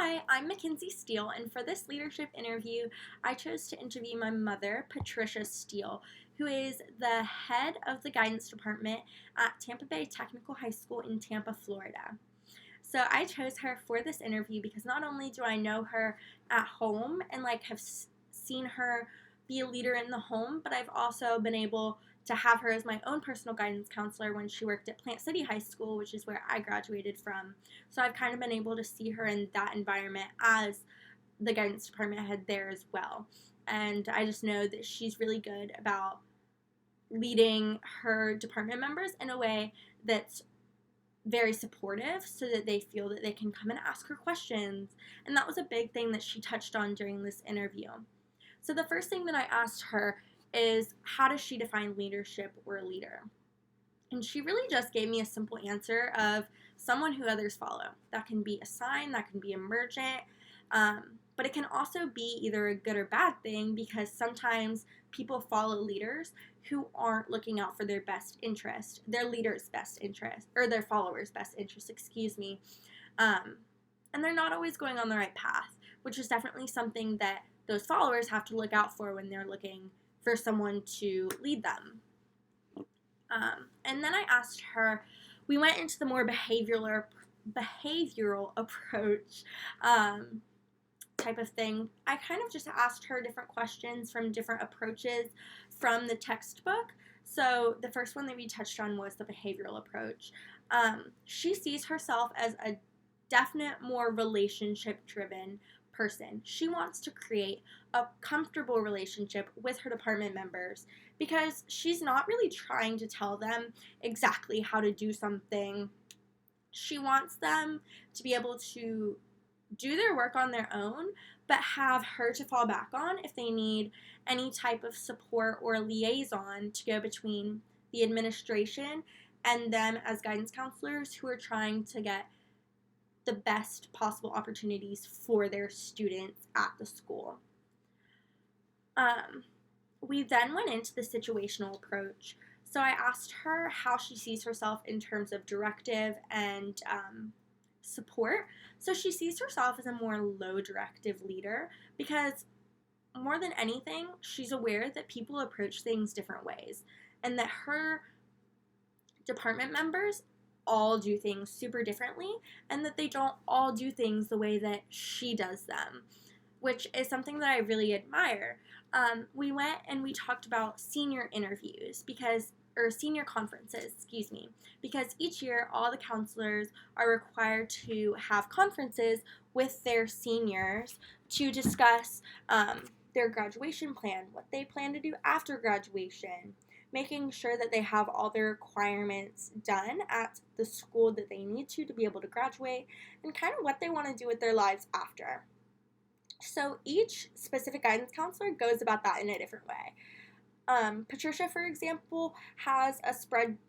Hi, I'm MacKenzie Steele, and for this leadership interview, I chose to interview my mother, Patricia Steele, who is the head of the guidance department at Tampa Bay Technical High School in Tampa, Florida. So I chose her for this interview because not only do I know her at home and have seen her be a leader in the home, but I've also been able to have her as my own personal guidance counselor when she worked at Plant City High School, which is where I graduated from. So I've kind of been able to see her in that environment as the guidance department head there as well. And I just know that she's really good about leading her department members in a way that's very supportive so that they feel that they can come and ask her questions. And that was a big thing that she touched on during this interview. So the first thing that I asked her is, how does she define leadership or a leader? And she really just gave me a simple answer of someone who others follow. That can be a sign, that can be emergent, but it can also be either a good or bad thing because sometimes people follow leaders who aren't looking out for their best interest, their leader's best interest, or their followers' best interest, and they're not always going on the right path, which is definitely something that those followers have to look out for when they're looking for someone to lead them. And then I asked her, we went into the more behavioral approach type of thing. I kind of just asked her different questions from different approaches from the textbook. So the first one that we touched on was the behavioral approach. She sees herself as a definite, more relationship-driven person. She wants to create a comfortable relationship with her department members because she's not really trying to tell them exactly how to do something. She wants them to be able to do their work on their own, but have her to fall back on if they need any type of support or liaison to go between the administration and them as guidance counselors who are trying to get the best possible opportunities for their students at the school. We then went into the situational approach. So I asked her how she sees herself in terms of directive and support. So she sees herself as a more low directive leader because more than anything, she's aware that people approach things different ways and that her department members all do things super differently and that they don't all do things the way that she does them, which is something that I really admire. We went and we talked about senior interviews senior conferences, because each year all the counselors are required to have conferences with their seniors to discuss their graduation plan, what they plan to do after graduation, making sure that they have all their requirements done at the school that they need to be able to graduate, and kind of what they want to do with their lives after. So each specific guidance counselor goes about that in a different way. Patricia, for example, has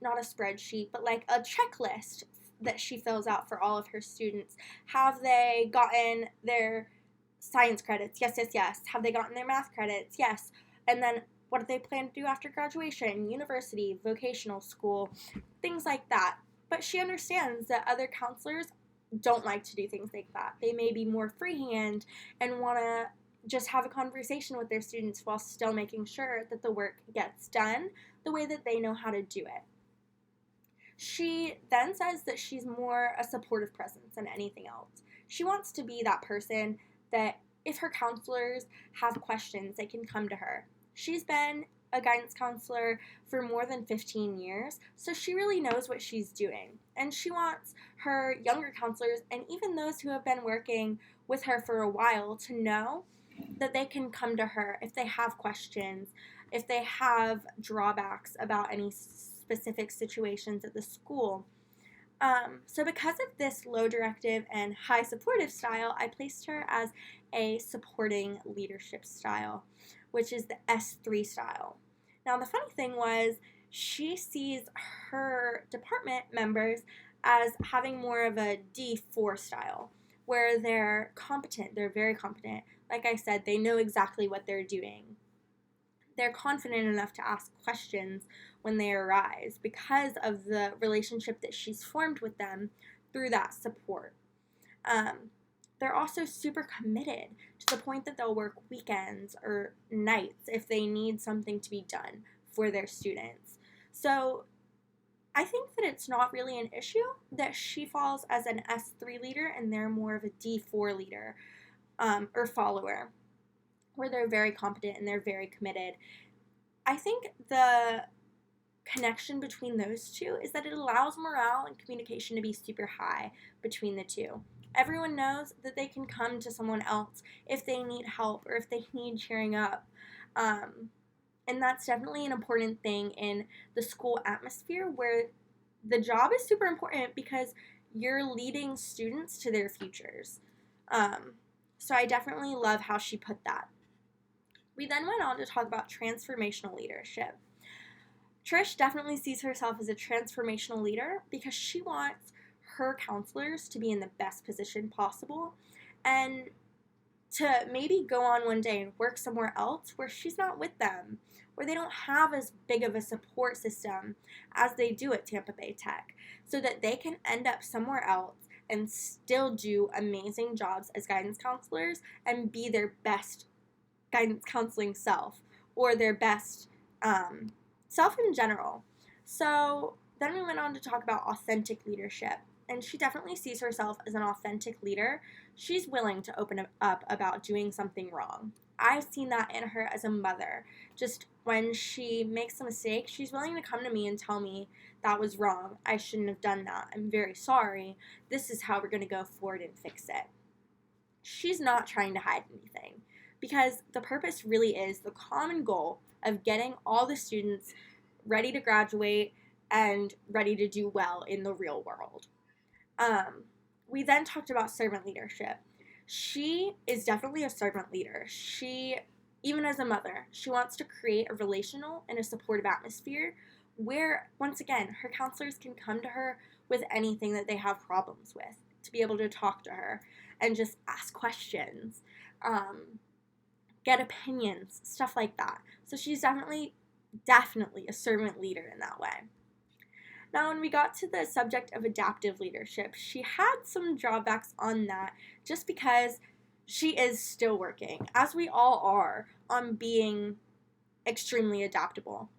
not a spreadsheet, but like a checklist that she fills out for all of her students. Have they gotten their science credits? Yes, yes, yes. Have they gotten their math credits? Yes. And then what do they plan to do after graduation? University, vocational school, things like that. But she understands that other counselors don't like to do things like that. They may be more freehand and want to just have a conversation with their students while still making sure that the work gets done the way that they know how to do it. She then says that she's more a supportive presence than anything else. She wants to be that person that if her counselors have questions, they can come to her. She's been a guidance counselor for more than 15 years, so she really knows what she's doing. And she wants her younger counselors, and even those who have been working with her for a while, to know that they can come to her if they have questions, if they have drawbacks about any specific situations at the school. So because of this low directive and high supportive style, I placed her as a supporting leadership style, which is the S3 style. Now the funny thing was, she sees her department members as having more of a D4 style, where they're competent, they're very competent. Like I said, they know exactly what they're doing. They're confident enough to ask questions when they arise because of the relationship that she's formed with them through that support. they're also super committed to the point that they'll work weekends or nights if they need something to be done for their students. So I think that it's not really an issue that she falls as an S3 leader and they're more of a D4 leader or follower, where they're very competent and they're very committed. I think the connection between those two is that it allows morale and communication to be super high between the two. Everyone knows that they can come to someone else if they need help or if they need cheering up. And that's definitely an important thing in the school atmosphere, where the job is super important because you're leading students to their futures. So I definitely love how she put that. We then went on to talk about transformational leadership. Trish definitely sees herself as a transformational leader because she wants her counselors to be in the best position possible and to maybe go on one day and work somewhere else where she's not with them, where they don't have as big of a support system as they do at Tampa Bay Tech, so that they can end up somewhere else and still do amazing jobs as guidance counselors and be their best guidance counseling self, or their best self in general. So then we went on to talk about authentic leadership. And she definitely sees herself as an authentic leader. She's willing to open up about doing something wrong. I've seen that in her as a mother. Just when she makes a mistake, she's willing to come to me and tell me that was wrong. I shouldn't have done that. I'm very sorry. This is how we're going to go forward and fix it. She's not trying to hide anything, because the purpose really is the common goal of getting all the students ready to graduate and ready to do well in the real world. We then talked about servant leadership. She is definitely a servant leader. She, even as a mother, she wants to create a relational and a supportive atmosphere where, once again, her counselors can come to her with anything that they have problems with, to be able to talk to her and just ask questions, get opinions, stuff like that. So she's definitely a servant leader in that way. Now, when we got to the subject of adaptive leadership, she had some drawbacks on that just because she is still working, as we all are, on being extremely adaptable.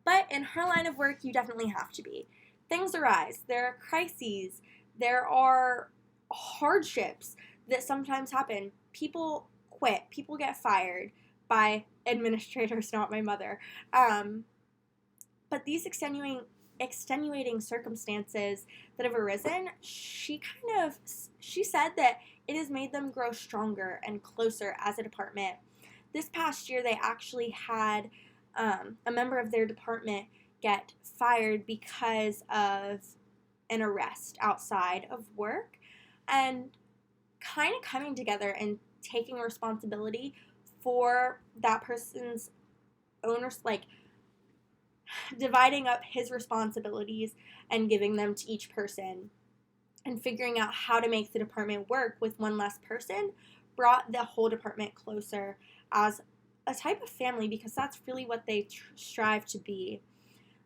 But in her line of work, you definitely have to be. Things arise. There are crises. There are hardships that sometimes happen. People quit. People get fired by administrators, not my mother. But these extenuating circumstances that have arisen, she said that it has made them grow stronger and closer as a department. This past year, they actually had a member of their department get fired because of an arrest outside of work, and kind of coming together and taking responsibility for that person's owners, like dividing up his responsibilities and giving them to each person and figuring out how to make the department work with one less person brought the whole department closer as a type of family, because that's really what they strive to be.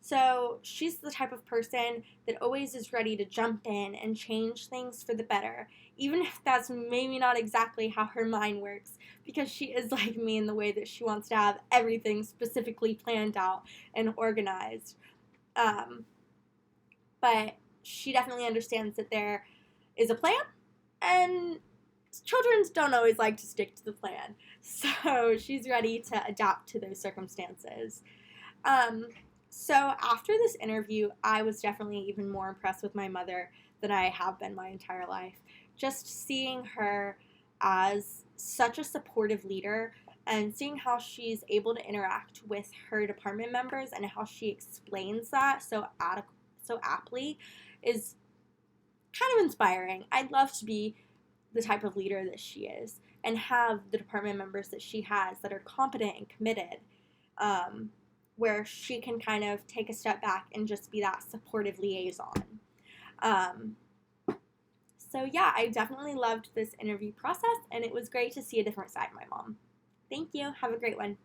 So she's the type of person that always is ready to jump in and change things for the better, even if that's maybe not exactly how her mind works, because she is like me in the way that she wants to have everything specifically planned out and organized. But she definitely understands that there is a plan, and children don't always like to stick to the plan. So she's ready to adapt to those circumstances. So after this interview, I was definitely even more impressed with my mother than I have been my entire life. Just seeing her as such a supportive leader and seeing how she's able to interact with her department members and how she explains that so aptly is kind of inspiring. I'd love to be the type of leader that she is and have the department members that she has that are competent and committed, where she can kind of take a step back and just be that supportive liaison. So yeah, I definitely loved this interview process, and it was great to see a different side of my mom. Thank you. Have a great one.